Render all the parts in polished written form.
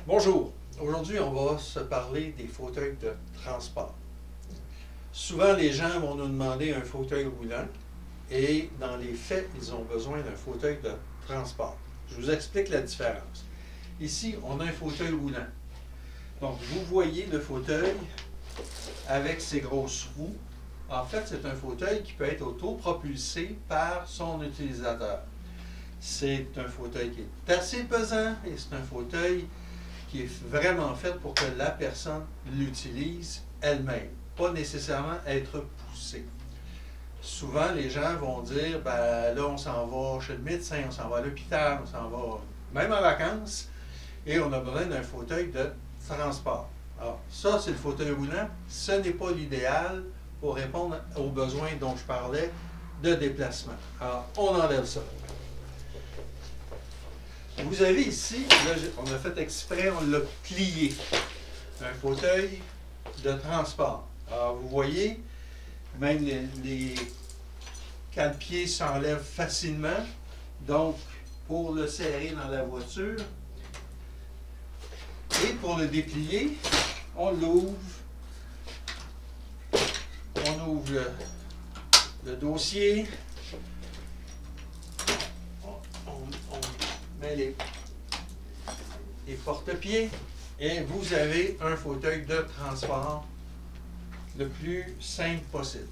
Bonjour, aujourd'hui on va se parler des fauteuils de transport. Souvent les gens vont nous demander un fauteuil roulant et dans les faits ils ont besoin d'un fauteuil de transport. Je vous explique la différence. Ici on a un fauteuil roulant. Donc vous voyez le fauteuil avec ses grosses roues. En fait c'est un fauteuil qui peut être autopropulsé par son utilisateur. C'est un fauteuil qui est assez pesant et c'est un fauteuil qui est vraiment fait pour que la personne l'utilise elle-même, pas nécessairement être poussée. Souvent, les gens vont dire, ben là, on s'en va chez le médecin, on s'en va à l'hôpital, on s'en va même en vacances, et on a besoin d'un fauteuil de transport. Alors, ça, c'est le fauteuil roulant. Ce n'est pas l'idéal pour répondre aux besoins dont je parlais de déplacement. Alors, on enlève ça. Vous avez ici, là, on a fait exprès, on l'a plié, un fauteuil de transport. Alors, vous voyez, même les cale-pieds s'enlèvent facilement. Donc, pour le serrer dans la voiture, et pour le déplier, on l'ouvre. On ouvre le dossier. On met les porte-pieds et vous avez un fauteuil de transport le plus simple possible.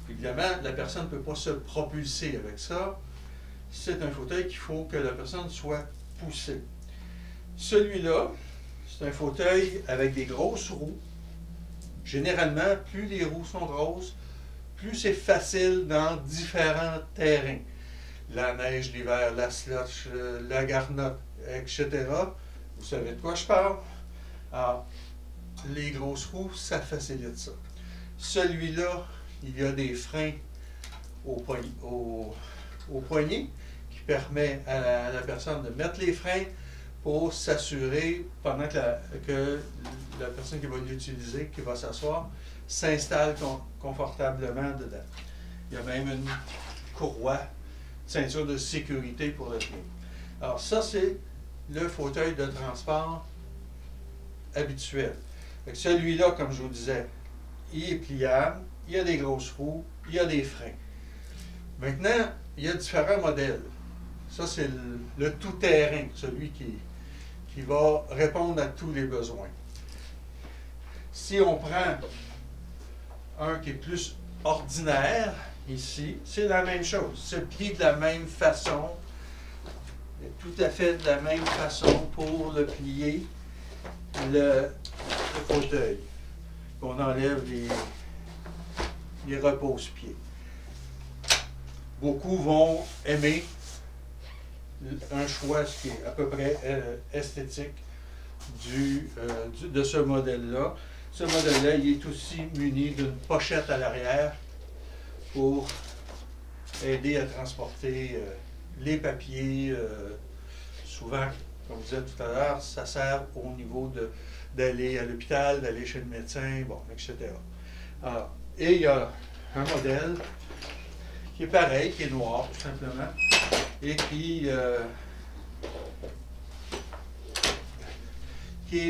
Évidemment, la personne ne peut pas se propulser avec ça. C'est un fauteuil qu'il faut que la personne soit poussée. Celui-là, c'est un fauteuil avec des grosses roues. Généralement, plus les roues sont grosses, plus c'est facile dans différents terrains. La neige l'hiver, la slush, la garnotte, etc. Vous savez de quoi je parle? Alors, les grosses roues, ça facilite ça. Celui-là, il y a des freins au poignet qui permet à la personne de mettre les freins pour s'assurer, pendant que la personne qui va l'utiliser, qui va s'asseoir, s'installe confortablement dedans. Il y a même une courroie, ceinture de sécurité pour le pied. Alors ça, c'est le fauteuil de transport habituel. Celui-là, comme je vous disais, il est pliable, il y a des grosses roues, il y a des freins. Maintenant, il y a différents modèles. Ça, c'est le tout-terrain, celui qui va répondre à tous les besoins. Si on prend un qui est plus ordinaire, ici, c'est la même chose. Se plie de la même façon, tout à fait de la même façon pour le plier, le fauteuil. On enlève les repose-pieds. Beaucoup vont aimer un choix qui est à peu près esthétique de ce modèle-là. Ce modèle-là, il est aussi muni d'une pochette à l'arrière pour aider à transporter les papiers. Souvent, comme je disais tout à l'heure, ça sert au niveau d'aller à l'hôpital, d'aller chez le médecin, bon, etc. Alors, et il y a un modèle qui est pareil, qui est noir, tout simplement, et qui est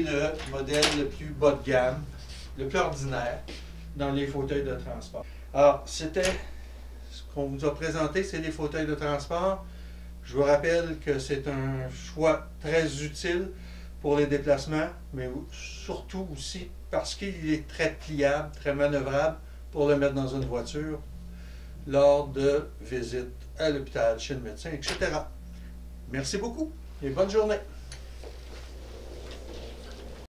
le modèle le plus bas de gamme, le plus ordinaire dans les fauteuils de transport. Alors, c'était ce qu'on vous a présenté, c'est les fauteuils de transport. Je vous rappelle que c'est un choix très utile pour les déplacements, mais surtout aussi parce qu'il est très pliable, très manœuvrable pour le mettre dans une voiture lors de visites à l'hôpital, chez le médecin, etc. Merci beaucoup et bonne journée.